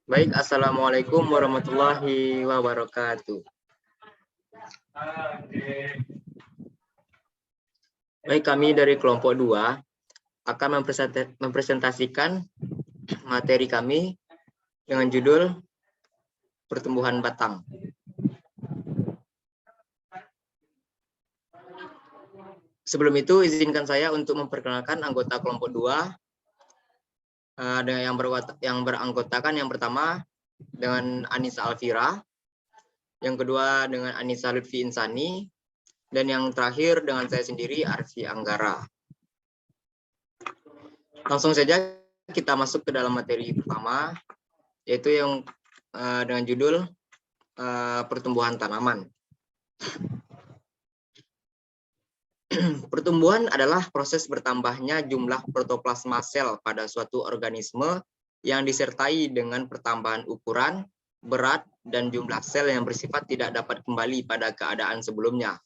Baik, Assalamualaikum warahmatullahi wabarakatuh. Baik, kami dari kelompok 2 akan mempresentasikan materi kami dengan judul Pertumbuhan Batang. Sebelum itu, izinkan saya untuk memperkenalkan anggota kelompok 2 yang beranggotakan yang pertama dengan Anissa Alfira, yang kedua dengan Anissa Lutfi Insani, dan yang terakhir dengan saya sendiri, Arfi Anggara. Langsung saja kita masuk ke dalam materi pertama, yaitu yang dengan judul pertumbuhan tanaman. Pertumbuhan adalah proses bertambahnya jumlah protoplasma sel pada suatu organisme yang disertai dengan pertambahan ukuran, berat, dan jumlah sel yang bersifat tidak dapat kembali pada keadaan sebelumnya.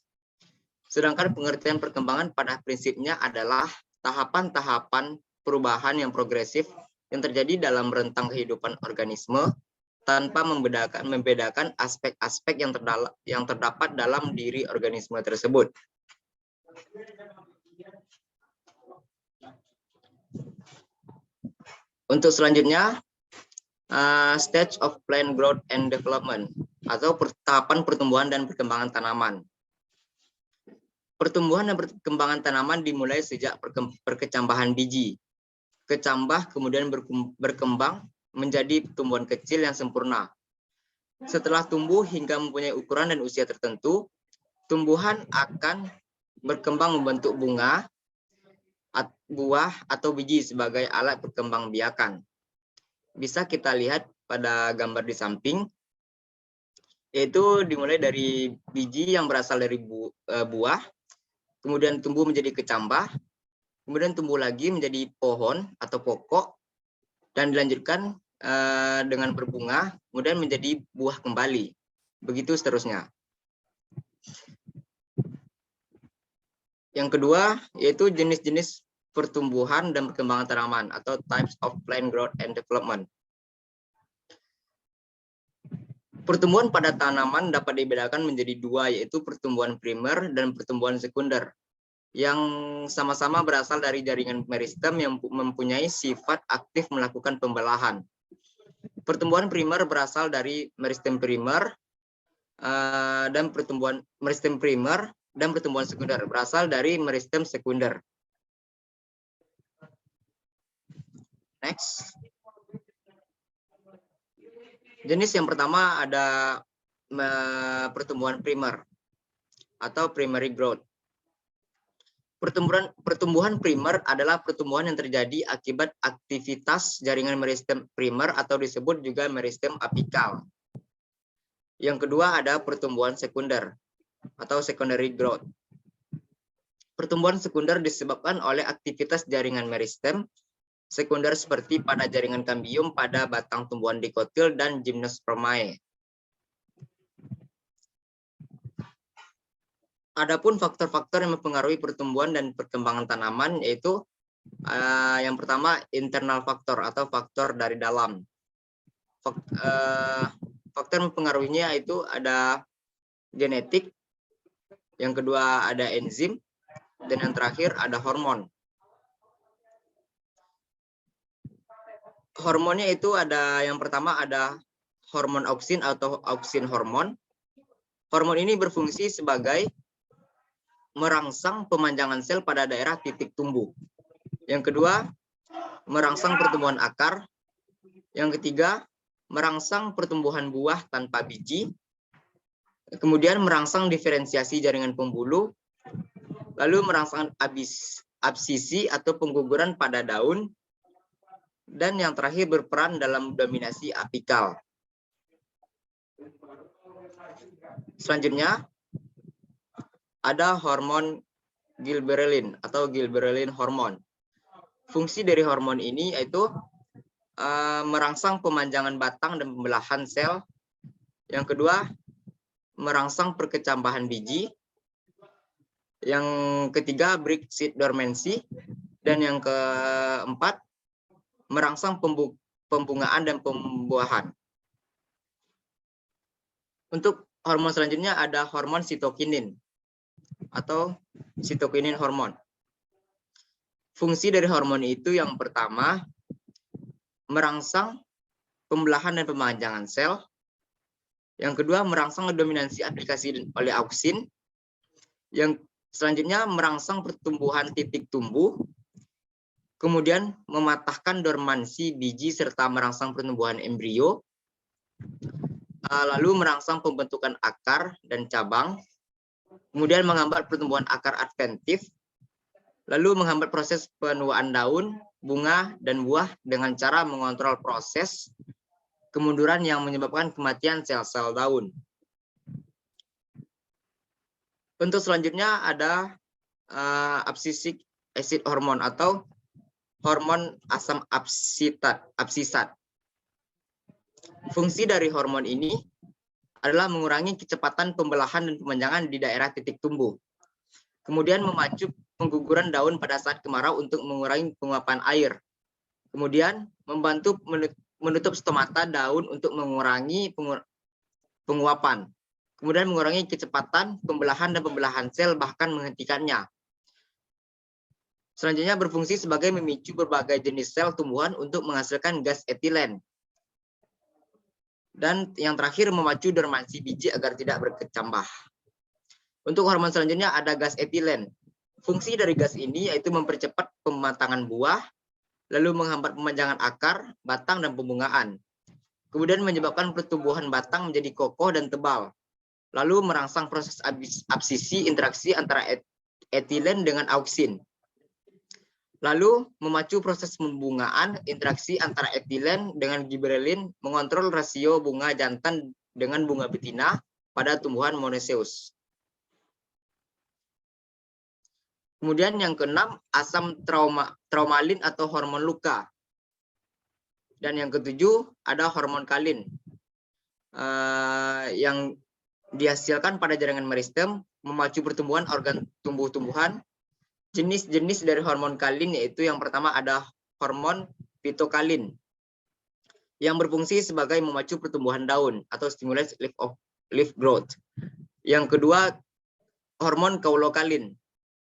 Sedangkan pengertian perkembangan pada prinsipnya adalah tahapan-tahapan perubahan yang progresif yang terjadi dalam rentang kehidupan organisme tanpa membedakan aspek-aspek yang terdapat dalam diri organisme tersebut. Untuk selanjutnya, stage of plant growth and development atau tahapan pertumbuhan dan perkembangan tanaman. Pertumbuhan dan perkembangan tanaman dimulai sejak perkecambahan biji. Kecambah kemudian berkembang menjadi tumbuhan kecil yang sempurna. Setelah tumbuh hingga mempunyai ukuran dan usia tertentu, tumbuhan akan berkembang membentuk bunga, buah, atau biji sebagai alat perkembangbiakan. Bisa kita lihat pada gambar di samping, yaitu dimulai dari biji yang berasal dari buah, kemudian tumbuh menjadi kecambah, kemudian tumbuh lagi menjadi pohon atau pokok, dan dilanjutkan dengan berbunga, kemudian menjadi buah kembali. Begitu seterusnya. Yang kedua, yaitu jenis-jenis pertumbuhan dan perkembangan tanaman atau types of plant growth and development. Pertumbuhan pada tanaman dapat dibedakan menjadi dua, yaitu pertumbuhan primer dan pertumbuhan sekunder, yang sama-sama berasal dari jaringan meristem yang mempunyai sifat aktif melakukan pembelahan. Pertumbuhan primer berasal dari meristem primer dan pertumbuhan meristem primer dan pertumbuhan sekunder berasal dari meristem sekunder. Next. Jenis yang pertama ada pertumbuhan primer atau primary growth. Pertumbuhan primer adalah pertumbuhan yang terjadi akibat aktivitas jaringan meristem primer atau disebut juga meristem apikal. Yang kedua ada pertumbuhan sekunder atau secondary growth. Pertumbuhan sekunder disebabkan oleh aktivitas jaringan meristem sekunder seperti pada jaringan kambium pada batang tumbuhan dikotil dan gymnospermae. Adapun faktor-faktor yang mempengaruhi pertumbuhan dan perkembangan tanaman yaitu yang pertama internal faktor atau faktor dari dalam. Faktor mempengaruhinya itu ada genetik, yang kedua ada enzim, dan yang terakhir ada hormon. Hormonnya itu ada yang pertama ada hormon auksin atau auksin hormon. Hormon ini berfungsi sebagai merangsang pemanjangan sel pada daerah titik tumbuh. Yang kedua, merangsang pertumbuhan akar. Yang ketiga, merangsang pertumbuhan buah tanpa biji. Kemudian merangsang diferensiasi jaringan pembuluh. Lalu merangsang absisi atau pengguguran pada daun. Dan yang terakhir berperan dalam dominasi apikal. Selanjutnya, ada hormon gilberellin atau gilberellin hormon. Fungsi dari hormon ini yaitu merangsang pemanjangan batang dan pembelahan sel. Yang kedua, merangsang perkecambahan biji. Yang ketiga, break seed dormancy. Dan yang keempat, merangsang pembungaan dan pembuahan. Untuk hormon selanjutnya ada hormon sitokinin atau sitokinin hormon. Fungsi dari hormon itu yang pertama merangsang pembelahan dan pemanjangan sel. Yang kedua merangsang dominansi aplikasi oleh auksin. Yang selanjutnya merangsang pertumbuhan titik tumbuh. Kemudian mematahkan dormansi biji serta merangsang pertumbuhan embrio. Lalu merangsang pembentukan akar dan cabang. Kemudian menghambat pertumbuhan akar adventif. Lalu menghambat proses penuaan daun, bunga, dan buah dengan cara mengontrol proses kemunduran yang menyebabkan kematian sel-sel daun. Untuk selanjutnya ada abscisic acid hormone atau hormon asam absisat. Fungsi dari hormon ini adalah mengurangi kecepatan pembelahan dan pemanjangan di daerah titik tumbuh. Kemudian memacu pengguguran daun pada saat kemarau untuk mengurangi penguapan air. Kemudian membantu menutup stomata daun untuk mengurangi penguapan. Kemudian mengurangi kecepatan pembelahan dan pembelahan sel bahkan menghentikannya. Selanjutnya berfungsi sebagai memicu berbagai jenis sel tumbuhan untuk menghasilkan gas etilen. Dan yang terakhir memacu dormansi biji agar tidak berkecambah. Untuk hormon selanjutnya ada gas etilen. Fungsi dari gas ini yaitu mempercepat pematangan buah, lalu menghambat pemanjangan akar, batang, dan pembungaan. Kemudian menyebabkan pertumbuhan batang menjadi kokoh dan tebal. Lalu merangsang proses absisi interaksi antara etilen dengan auksin. Lalu memacu proses pembungaan interaksi antara etilen dengan giberelin, mengontrol rasio bunga jantan dengan bunga betina pada tumbuhan monoecious. Kemudian yang keenam, asam traumalin atau hormon luka. Dan yang ketujuh, ada hormon kalin yang dihasilkan pada jaringan meristem, memacu pertumbuhan organ tumbuh-tumbuhan. Jenis-jenis dari hormon kalin yaitu yang pertama ada hormon pitokalin yang berfungsi sebagai memacu pertumbuhan daun atau stimulate leaf growth. Yang kedua, hormon kaulokalin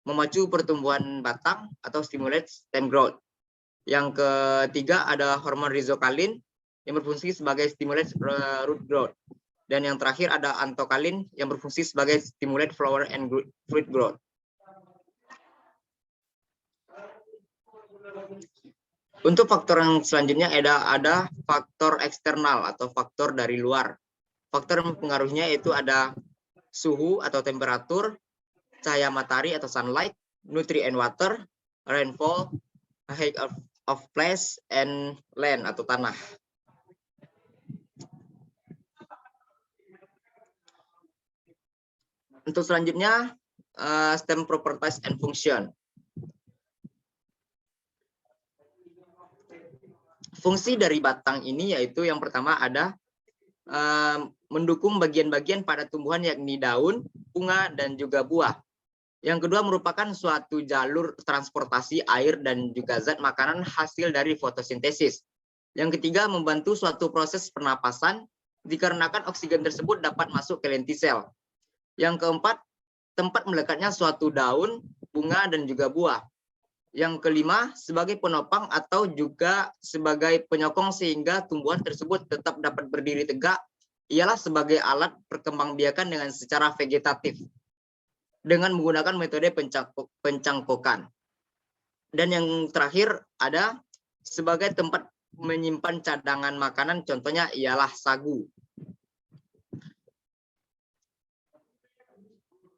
memacu pertumbuhan batang atau stimulate stem growth. Yang ketiga ada hormon rizokalin yang berfungsi sebagai stimulate root growth. Dan yang terakhir ada antokalin yang berfungsi sebagai stimulate flower and fruit growth. Untuk faktor yang selanjutnya ada faktor eksternal atau faktor dari luar. Faktor yang mempengaruhinya itu ada suhu atau temperatur, cahaya matahari atau sunlight, nutrient water, rainfall, height of place, and land atau tanah. Untuk selanjutnya, stem properties and function. Fungsi dari batang ini yaitu yang pertama ada mendukung bagian-bagian pada tumbuhan yakni daun, bunga, dan juga buah. Yang kedua merupakan suatu jalur transportasi air dan juga zat makanan hasil dari fotosintesis. Yang ketiga membantu suatu proses pernapasan dikarenakan oksigen tersebut dapat masuk ke lentisel. Yang keempat, tempat melekatnya suatu daun, bunga, dan juga buah. Yang kelima, sebagai penopang atau juga sebagai penyokong sehingga tumbuhan tersebut tetap dapat berdiri tegak, ialah sebagai alat perkembangbiakan dengan secara vegetatif dengan menggunakan metode pencangkokan. Dan yang terakhir ada sebagai tempat menyimpan cadangan makanan, contohnya ialah sagu.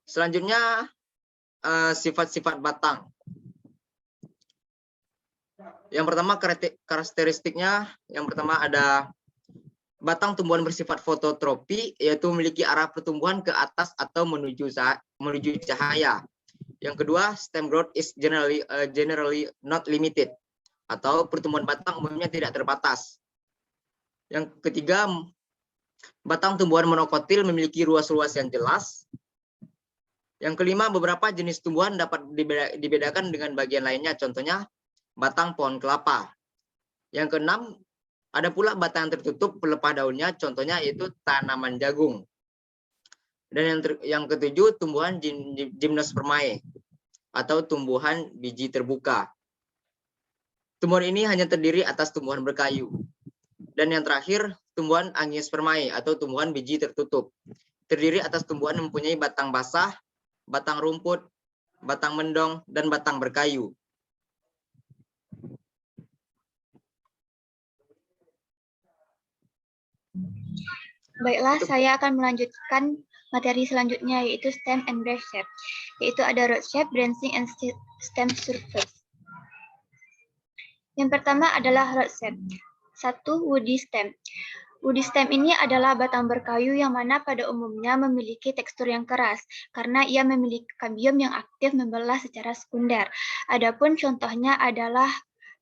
Selanjutnya sifat-sifat batang. Yang pertama karakteristiknya, yang pertama ada batang tumbuhan bersifat fototropi, yaitu memiliki arah pertumbuhan ke atas atau menuju cahaya. Yang kedua, stem growth is generally not limited, atau pertumbuhan batang umumnya tidak terbatas. Yang ketiga, batang tumbuhan monokotil memiliki ruas-ruas yang jelas. Yang kelima, beberapa jenis tumbuhan dapat dibedakan dengan bagian lainnya, contohnya batang pohon kelapa. Yang keenam, Ada pula batang tertutup pelepah daunnya, contohnya yaitu tanaman jagung. Dan yang ketujuh, tumbuhan gymnospermae atau tumbuhan biji terbuka. Tumbuhan ini hanya terdiri atas tumbuhan berkayu. Dan yang terakhir, tumbuhan angiospermae atau tumbuhan biji tertutup. Terdiri atas tumbuhan yang mempunyai batang basah, batang rumput, batang mendong, dan batang berkayu. Baiklah, saya akan melanjutkan materi selanjutnya, yaitu stem and branch shape. Yaitu ada root shape, branching, and stem surface. Yang pertama adalah root shape. 1. Woody stem. Woody stem ini adalah batang berkayu yang mana pada umumnya memiliki tekstur yang keras karena ia memiliki kambium yang aktif membelah secara sekunder. Adapun contohnya adalah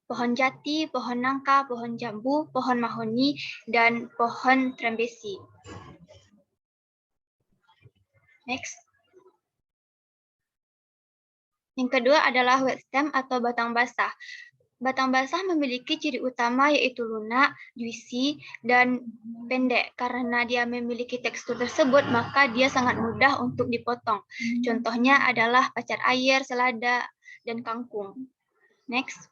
pohon jati, pohon nangka, pohon jambu, pohon mahoni, dan pohon trembesi. Next. Yang kedua adalah wet stem atau batang basah. Batang basah memiliki ciri utama yaitu lunak, juicy, dan pendek. Karena dia memiliki tekstur tersebut, maka dia sangat mudah untuk dipotong. Contohnya adalah pacar air, selada, dan kangkung. Next.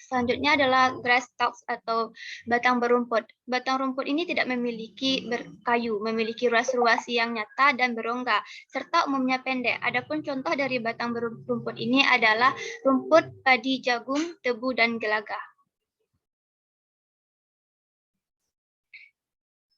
Selanjutnya adalah grass stalks atau batang berumput. Batang rumput ini tidak memiliki berkayu, memiliki ruas-ruas yang nyata dan berongga, serta umumnya pendek. Adapun contoh dari batang berumput ini adalah rumput, padi, jagung, tebu, dan gelaga.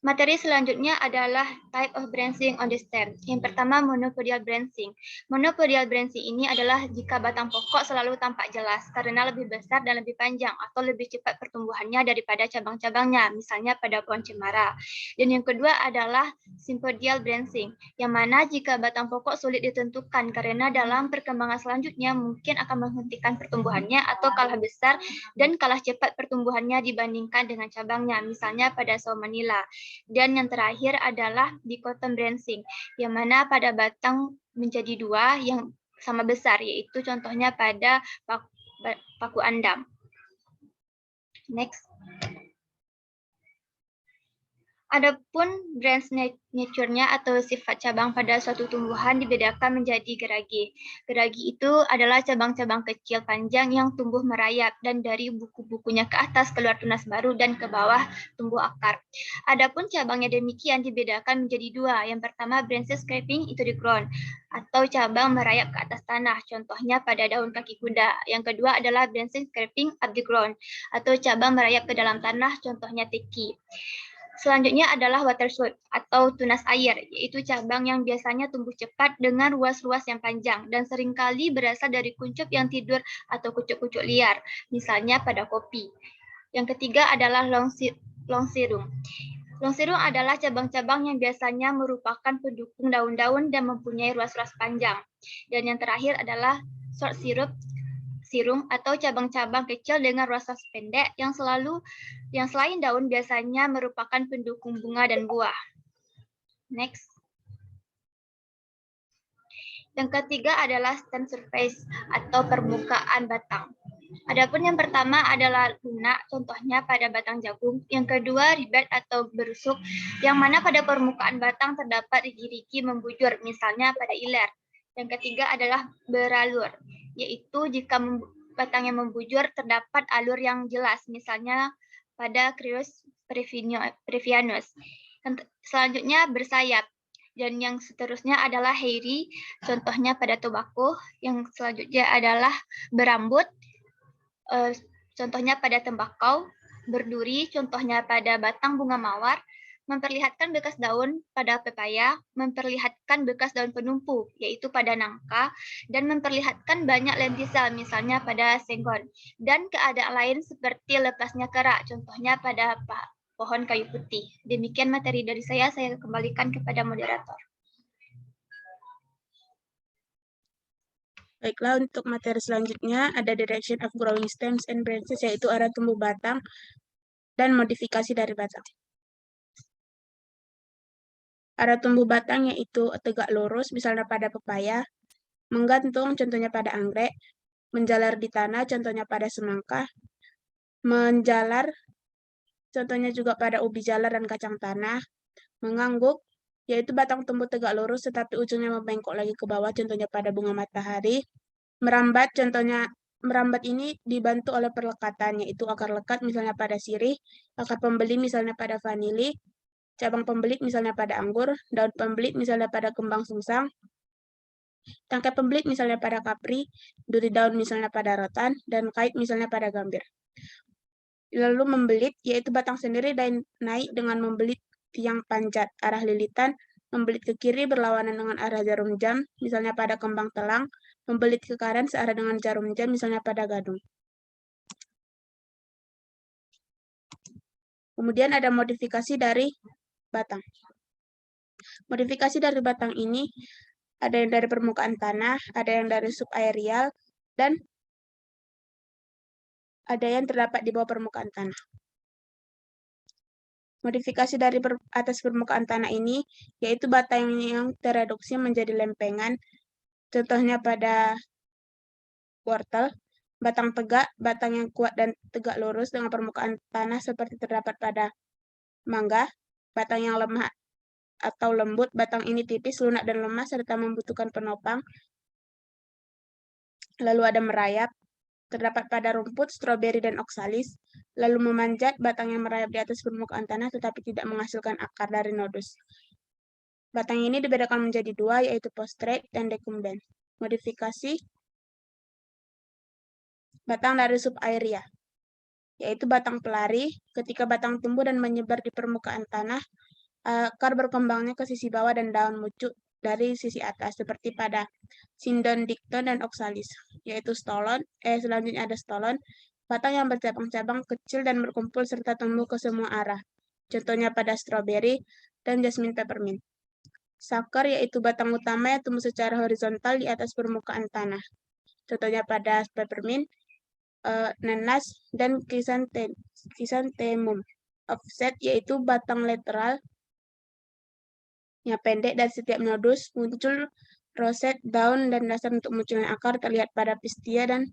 Materi selanjutnya adalah type of branching on the stem. Yang pertama, monopodial branching. Monopodial branching ini adalah jika batang pokok selalu tampak jelas karena lebih besar dan lebih panjang atau lebih cepat pertumbuhannya daripada cabang-cabangnya, misalnya pada pohon cemara. Dan yang kedua adalah sympodial branching, yang mana jika batang pokok sulit ditentukan karena dalam perkembangan selanjutnya mungkin akan menghentikan pertumbuhannya atau kalah besar dan kalah cepat pertumbuhannya dibandingkan dengan cabangnya, misalnya pada sawo manila. Dan yang terakhir adalah dichotom branching, yang mana pada batang menjadi dua yang sama besar, yaitu contohnya pada paku andam. Next. Adapun branch nature-nya atau sifat cabang pada suatu tumbuhan dibedakan menjadi geragi. Geragi itu adalah cabang-cabang kecil panjang yang tumbuh merayap dan dari buku-bukunya ke atas keluar tunas baru dan ke bawah tumbuh akar. Adapun cabangnya demikian dibedakan menjadi dua. Yang pertama branches scraping into the ground atau cabang merayap ke atas tanah, contohnya pada daun kaki kuda. Yang kedua adalah branches scraping up the ground atau cabang merayap ke dalam tanah, contohnya teki. Selanjutnya adalah watershoot atau tunas air, yaitu cabang yang biasanya tumbuh cepat dengan ruas-ruas yang panjang dan seringkali berasal dari kuncup yang tidur atau kucuk-kucuk liar, misalnya pada kopi. Yang ketiga adalah longserum. Longserum adalah cabang-cabang yang biasanya merupakan pendukung daun-daun dan mempunyai ruas-ruas panjang. Dan yang terakhir adalah short serum atau cabang-cabang kecil dengan ruas-ruas pendek yang selain daun biasanya merupakan pendukung bunga dan buah. Next. Yang ketiga adalah stem surface atau permukaan batang. Adapun yang pertama adalah lunak, contohnya pada batang jagung. Yang kedua ribet atau berusuk, yang mana pada permukaan batang terdapat rigi-rigi membujur, misalnya pada iler. Yang ketiga adalah beralur, yaitu jika batang yang membujur terdapat alur yang jelas, misalnya pada Cryos brevianus. Selanjutnya bersayap. Dan yang seterusnya adalah hairy, contohnya pada tobacco. Yang selanjutnya adalah berambut, contohnya pada tembakau. Berduri, contohnya pada batang bunga mawar. Memperlihatkan bekas daun pada pepaya, memperlihatkan bekas daun penumpu, yaitu pada nangka, dan memperlihatkan banyak lentisel, misalnya pada senggon. Dan keadaan lain seperti lepasnya kerak, contohnya pada pohon kayu putih. Demikian materi dari saya kembalikan kepada moderator. Baiklah, untuk materi selanjutnya ada direction of growing stems and branches, yaitu arah tumbuh batang dan modifikasi dari batang. Arah tumbuh batang yaitu tegak lurus, misalnya pada pepaya, menggantung, contohnya pada anggrek, menjalar di tanah, contohnya pada semangka, menjalar, contohnya juga pada ubi jalar dan kacang tanah. Mengangguk, yaitu batang tumbuh tegak lurus tetapi ujungnya membengkok lagi ke bawah, contohnya pada bunga matahari. Merambat, contohnya merambat ini dibantu oleh perlekatan, yaitu akar lekat misalnya pada sirih, akar pembeli misalnya pada vanili, cabang pembelit misalnya pada anggur, daun pembelit misalnya pada kembang sungsang, tangkai pembelit misalnya pada kapri, duri daun misalnya pada rotan, dan kait misalnya pada gambir. Lalu membelit, yaitu batang sendiri dan naik dengan membelit tiang panjat, arah lilitan, membelit ke kiri berlawanan dengan arah jarum jam, misalnya pada kembang telang, membelit ke kanan searah dengan jarum jam, misalnya pada gadung. Kemudian ada modifikasi dari batang. Modifikasi dari batang ini ada yang dari permukaan tanah, ada yang dari subaerial, dan ada yang terdapat di bawah permukaan tanah. Modifikasi dari atas permukaan tanah ini, yaitu batang yang tereduksi menjadi lempengan, contohnya pada wortel, batang tegak, batang yang kuat dan tegak lurus dengan permukaan tanah seperti terdapat pada mangga, batang yang lemah atau lembut, batang ini tipis, lunak, dan lemah, serta membutuhkan penopang. Lalu ada merayap, terdapat pada rumput, stroberi, dan oksalis. Lalu memanjat, batang yang merayap di atas permukaan tanah tetapi tidak menghasilkan akar dari nodus. Batang ini dibedakan menjadi dua, yaitu postrate dan decumbens. Modifikasi batang dari subaeria, yaitu batang pelari. Ketika batang tumbuh dan menyebar di permukaan tanah, akar berkembangnya ke sisi bawah dan daun muncul dari sisi atas, seperti pada sindon, dikton, dan oksalis, yaitu stolon. Selanjutnya ada stolon, batang yang bercabang-cabang kecil dan berkumpul serta tumbuh ke semua arah, contohnya pada stroberi dan jasmine peppermint. Sakar, yaitu batang utama yang tumbuh secara horizontal di atas permukaan tanah, contohnya pada peppermint, nanas, dan chrysanthemum. Offset, yaitu batang lateral yang pendek dan setiap nodus muncul roset, daun, dan dasar untuk munculnya akar terlihat pada pistia dan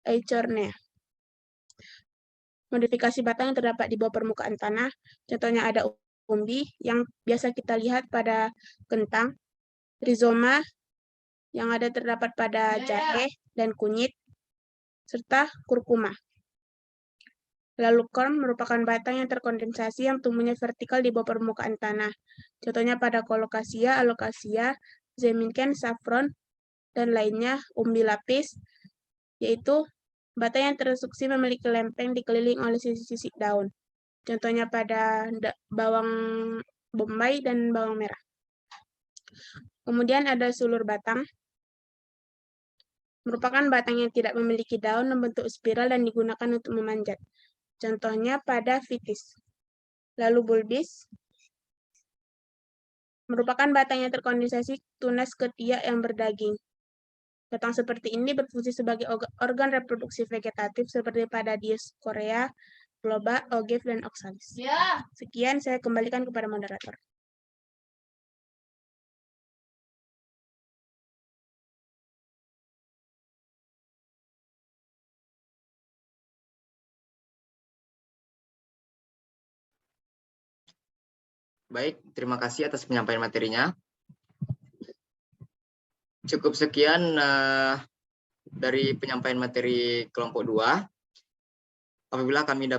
eichhornea. Modifikasi batang yang terdapat di bawah permukaan tanah, contohnya ada umbi yang biasa kita lihat pada kentang, rizoma yang ada terdapat pada jahe dan kunyit, serta kurkuma. Lalu corm merupakan batang yang terkondensasi yang tumbuhnya vertikal di bawah permukaan tanah. Contohnya pada colocasia, alocasia, zeminken, saffron, dan lainnya. Umbi lapis, yaitu batang yang tersuksi memiliki lempeng dikeliling oleh sisi-sisi daun. Contohnya pada bawang bombay dan bawang merah. Kemudian ada sulur batang, merupakan batang yang tidak memiliki daun, membentuk spiral dan digunakan untuk memanjat. Contohnya pada vitis. Lalu bulbis, merupakan batang yang terkondensasi tunas ketiak yang berdaging. Batang seperti ini berfungsi sebagai organ reproduksi vegetatif seperti pada Dioscorea, globa, ogive, dan oxalis. Sekian, saya kembalikan kepada moderator. Baik, terima kasih atas penyampaian materinya. Cukup sekian dari penyampaian materi kelompok 2. Apabila kami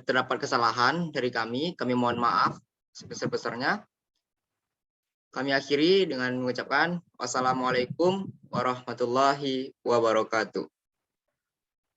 terdapat kesalahan dari kami mohon maaf sebesar-besarnya. Kami akhiri dengan mengucapkan wassalamualaikum warahmatullahi wabarakatuh.